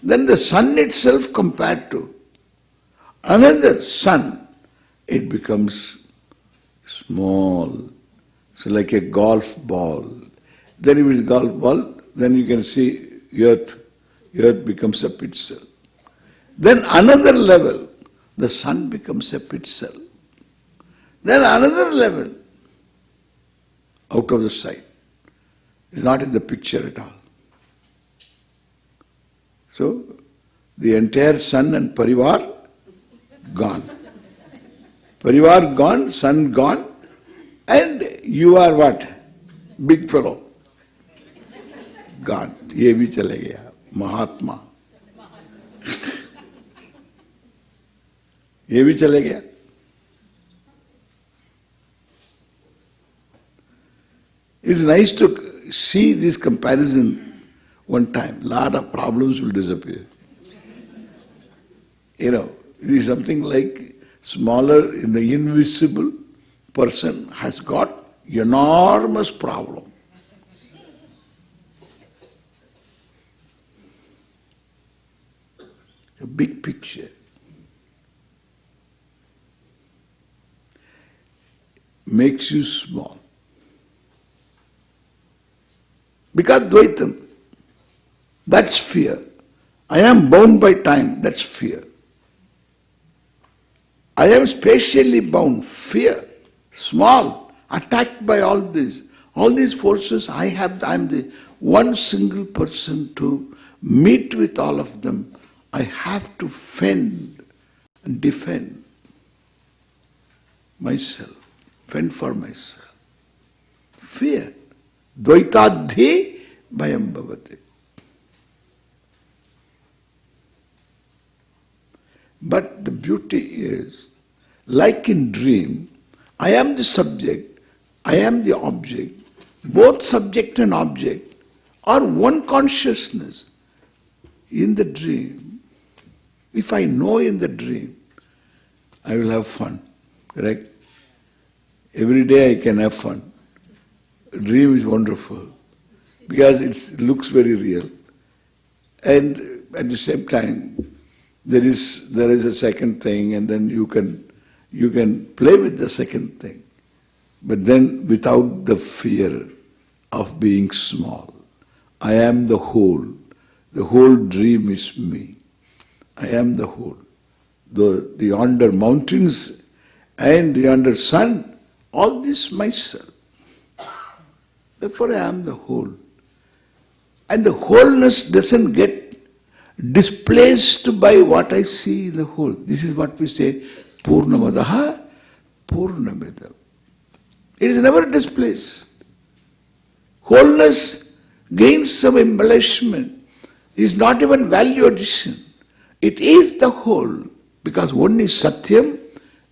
Then the sun itself compared to another sun, it becomes small. So like a golf ball. Then if it's golf ball, then you can see Earth becomes a pit cell. Then another level, the sun becomes a pit cell. Then another level, out of the sight. It's not in the picture at all. So, the entire sun and parivar gone. Parivar gone, sun gone, and you are what? Big fellow. Gone. Ye bhi chale gaya. Mahatma. Ye bhi chale gaya. It's nice to see this comparison one time. Lot of problems will disappear. You know, it is something like smaller in the invisible person has got enormous problem. A big picture. Makes you small. Because Dvaitam, that's fear. I am bound by time, that's fear. I am spatially bound, fear, small, attacked by all this. All these forces, I am the one single person to meet with all of them. I have to fend and defend myself, fend for myself. Fear. Dvaitadhi bhayam bhavate. But the beauty is, like in dream, I am the subject, I am the object, both subject and object are one consciousness. In the dream, if I know in the dream, I will have fun, correct? Every day I can have fun. Dream is wonderful because it looks very real, and at the same time there is a second thing, and then you can play with the second thing, but then without the fear of being small. I am the whole. The whole dream is me. I am the whole. The yonder mountains and yonder sun, all this myself. Therefore I am the whole. And the wholeness doesn't get displaced by what I see in the whole. This is what we say, Purnamadaha, Purnamidam. It is never displaced. Wholeness gains some embellishment. It is not even value addition. It is the whole. Because one is Satyam,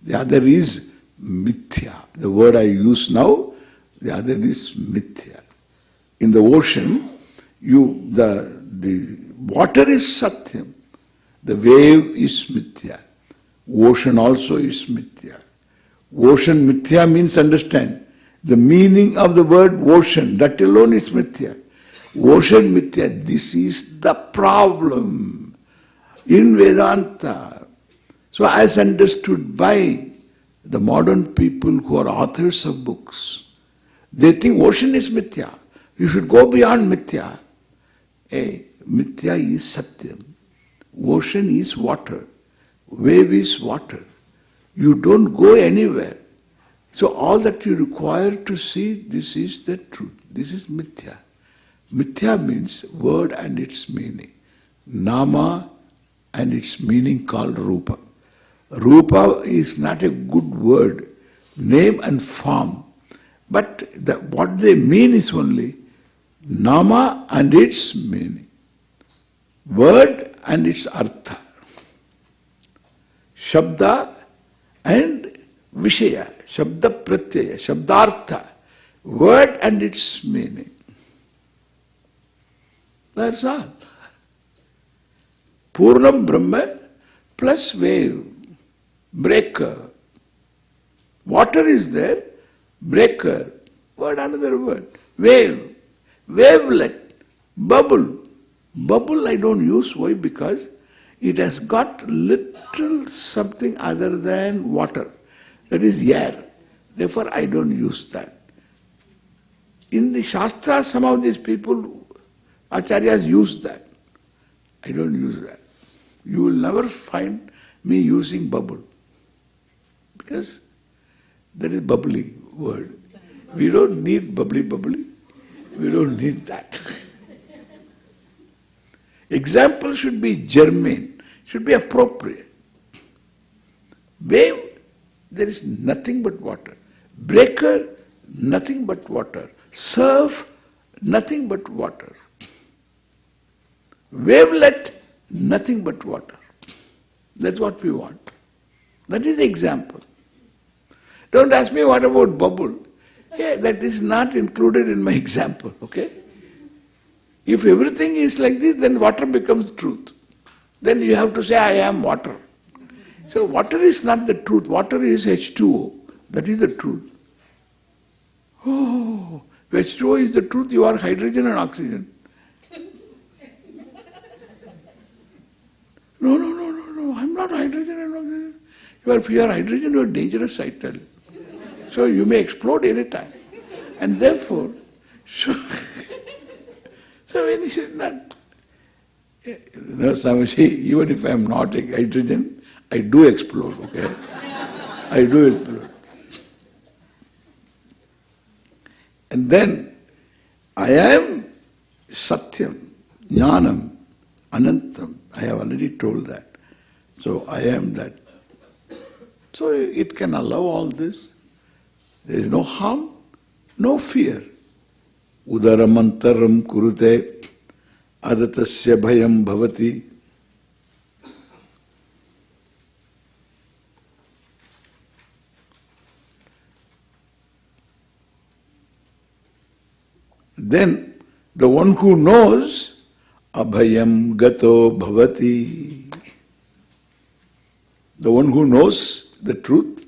the other is Mithya. The word I use now, the other is Mithya. In the ocean, the water is Satyam. The wave is Mithya. Ocean also is Mithya. Ocean Mithya means understand. The meaning of the word ocean, that alone is Mithya. Ocean Mithya, this is the problem in Vedanta. So as understood by the modern people who are authors of books, they think ocean is Mithya. You should go beyond Mithya. Mithya is Satyam. Ocean is water. Wave is water. You don't go anywhere. So all that you require to see, this is the truth. This is Mithya. Mithya means word and its meaning. Nama and its meaning called Rupa. Rupa is not a good word, name and form. But what they mean is only Nama and its meaning. Word and its artha. Shabda and Vishaya. Shabda pratyaya. Shabdartha. Word and its meaning. That's all. Purnam Brahma plus wave. Breaker. Water is there. Breaker. Word, another word. Wave. Wavelet. Bubble. Bubble I don't use. Why? Because it has got little something other than water. That is air. Therefore I don't use that. In the Shastra, some of these people, Acharyas use that. I don't use that. You will never find me using bubble. Because that is bubbly word. We don't need bubbly. We don't need that. Example should be germane, should be appropriate. Wave, there is nothing but water. Breaker, nothing but water. Surf, nothing but water. Wavelet, nothing but water. That's what we want. That is the example. Don't ask me what about bubble. Yeah, that is not included in my example, okay? If everything is like this, then water becomes truth. Then you have to say, I am water. So water is not the truth. Water is H2O. That is the truth. Oh, H2O is the truth. You are hydrogen and oxygen. No. I'm not hydrogen and oxygen. If you are hydrogen, you are dangerous, I tell you. So you may explode any time. And therefore, so when you should not, Swamiji, even if I am not a hydrogen, I do explode, okay? I do explode. And then, I am Satyam, Jnanam, Anantam. I have already told that. So I am that. So it can allow all this. There is no harm, no fear. Udaramantaram kurute adatasya bhayam bhavati. Then the one who knows, abhayam gato bhavati. The one who knows the truth,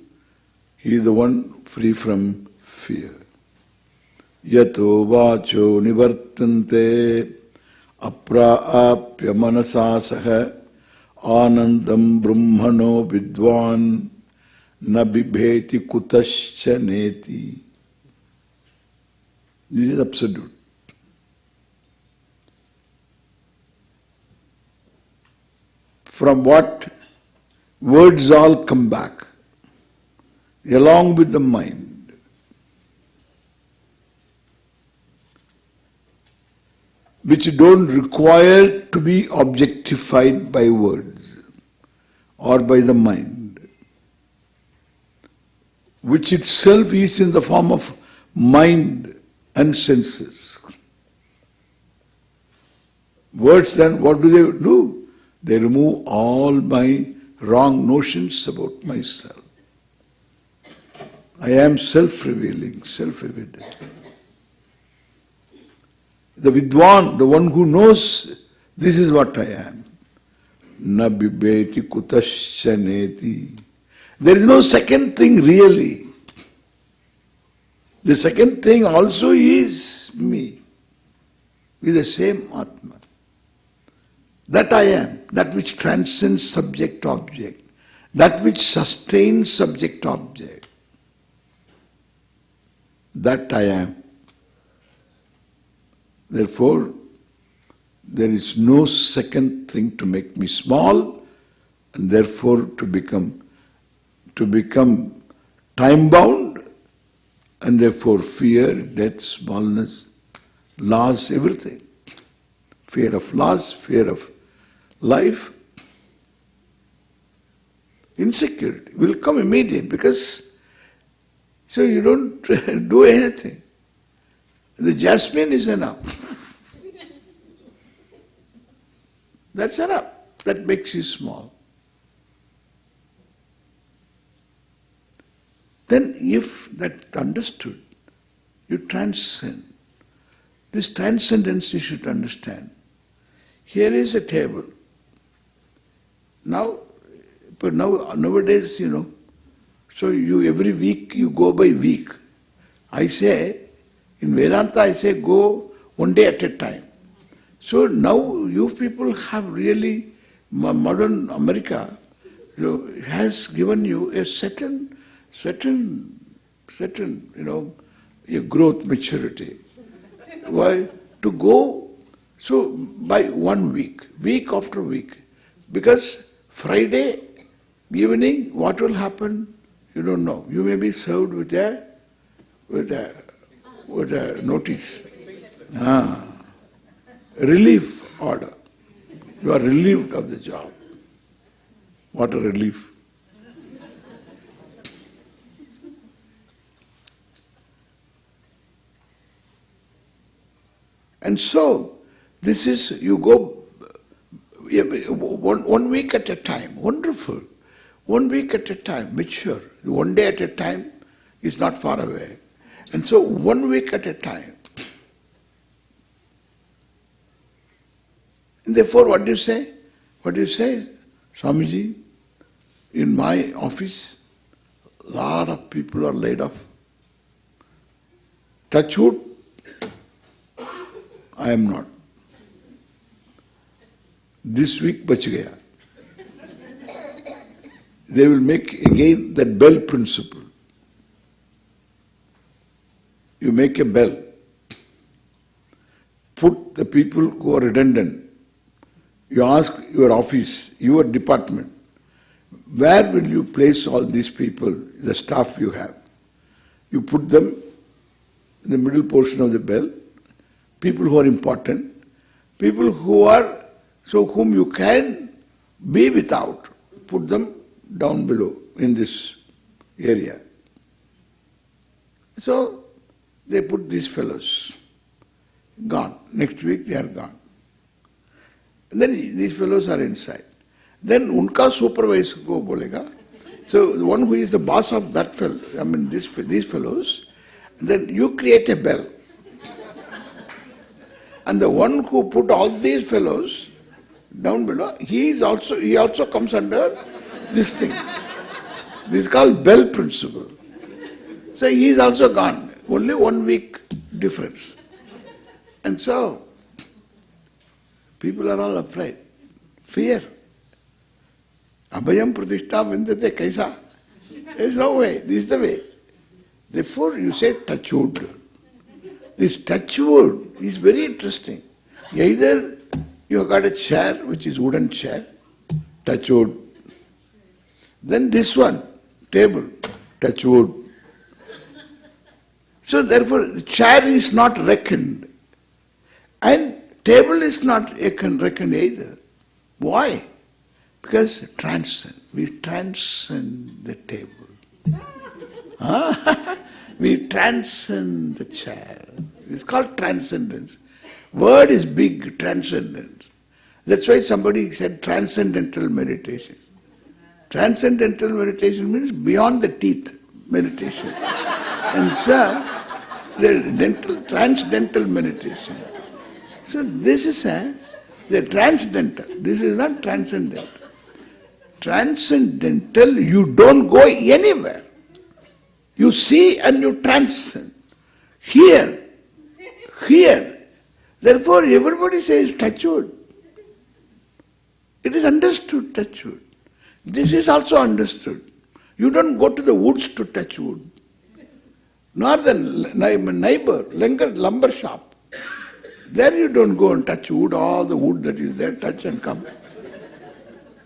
he is the one free from fear. Yato vacho nivartante apraapya manasasaha anandam brahmano vidwan na bibheti kutascha neti. This is absolute. From what words all come back, along with the mind. Which don't require to be objectified by words or by the mind. Which itself is in the form of mind and senses. Words then, what do? They remove all my wrong notions about myself. I am self-revealing, self-evident. The Vidwan, the one who knows, this is what I am. Na bibeti kutascha neti. There is no second thing really. The second thing also is me, with the same Atma. That I am, that which transcends subject-object, that which sustains subject-object. That I am. Therefore, there is no second thing to make me small, and therefore to become time-bound, and therefore fear, death, smallness, loss, everything. Fear of loss, fear of life, insecurity will come immediate because so you don't do anything. The jasmine is enough. That's enough. That makes you small. Then if that understood, you transcend. This transcendence you should understand. Here is a table. Nowadays, so you every week you go by week. I say, in Vedanta I say go one day at a time. So now you people have really, modern America has given you a certain, your growth maturity. Why? To go, so by 1 week, week after week. Because Friday evening, what will happen? You don't know. You may be served with a notice. Relief order. You are relieved of the job. What a relief. And so, this is, you go 1 week at a time, wonderful. 1 week at a time, mature. 1 day at a time is not far away. And so 1 week at a time. And therefore, what do you say? What do you say? Swamiji, in my office, a lot of people are laid off. Touch wood, I am not. This week bach gaya. They will make again that bell principle. You make a bell. Put the people who are redundant. You ask your office, your department, where will you place all these people, the staff you have? You put them in the middle portion of the bell, people who are important, people who are, so whom you can be without, put them down below in this area. So they put these fellows, gone. Next week they are gone. And then these fellows are inside. Then unka supervisor ko bolega. So the one who is the boss of that fellow, these fellows, then you create a bell. And the one who put all these fellows down below, he also comes under this thing. This is called bell principle. So he is also gone. Only 1 week difference. And so people are all afraid. Fear. Abhayam pratishtha vindate kaisa? There is no way. This is the way. Therefore you say touch wood. This touch wood is very interesting. Either you have got a chair, which is wooden chair, touch wood. Then this one, table, touch wood. So therefore the chair is not reckoned. And table is not reckoned either. Why? Because we transcend the table. We transcend the chair. It's called transcendence. Word is big, transcendence. That's why somebody said transcendental meditation. Transcendental meditation means beyond the teeth meditation. And so, the transcendental meditation. So this is the transcendental. This is not transcendental. Transcendental, you don't go anywhere. You see and you transcend. Here. Therefore everybody says touch wood. It is understood, touch wood. This is also understood. You don't go to the woods to touch wood. Nor the neighbor, lumber shop. There you don't go and touch wood, all the wood that is there, touch and come.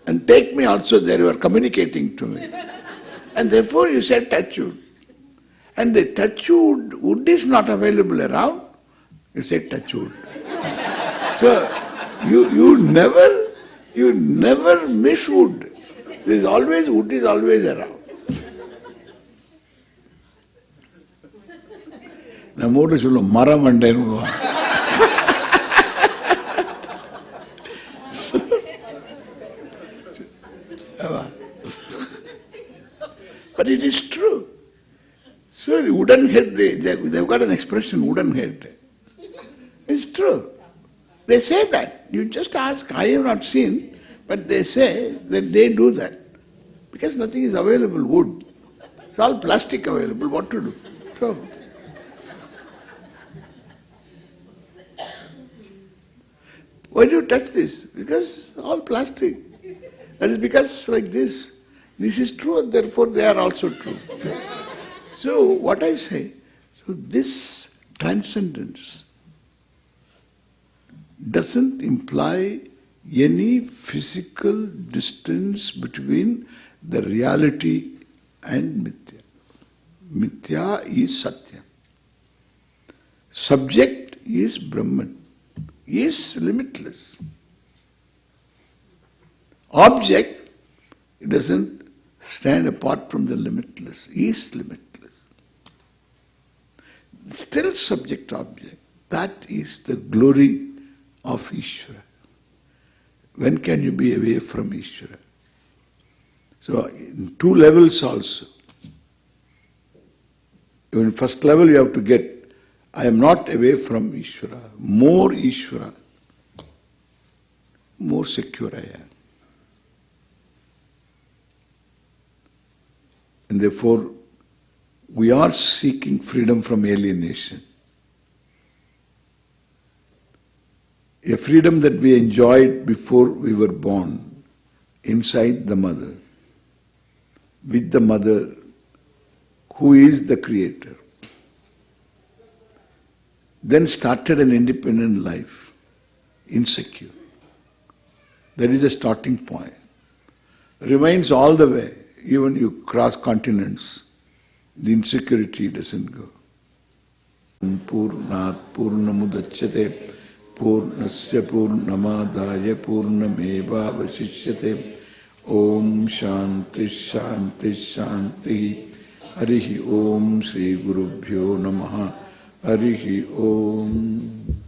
And take me also there, you are communicating to me. And therefore you say touch wood. And the touch wood is not available around, you say touch wood. So you never miss wood. Wood is always around. Namodu sollu maram andenu. But it is true. So the wooden head, they've got an expression, wooden head. It's true. They say that. You just ask, I have not seen, but they say that they do that. Because nothing is available, wood. It's all plastic available, what to do? So, why do you touch this? Because all plastic. That is because like this. This is true and therefore they are also true. Okay? So what I say, so this transcendence doesn't imply any physical distance between the reality and mithya. Mithya is Satya. Subject is Brahman, is limitless. Object doesn't stand apart from the limitless, is limitless. Still subject-object. That is the glory of Ishvara. When can you be away from Ishvara? So, in two levels also. In first level you have to get, I am not away from Ishvara. More Ishvara, more secure I am. And therefore, we are seeking freedom from alienation. A freedom that we enjoyed before we were born, inside the mother, with the mother who is the creator. Then started an independent life, insecure. That is the starting point. Remains all the way. Even you cross continents, the insecurity doesn't go. Purnat Purnamudachyate Purnasya Purnamadaya Purnameva Vasishyate Om Shanti Shanti Shanti Harihi Om Sri Gurubhyo Namaha Harihi Om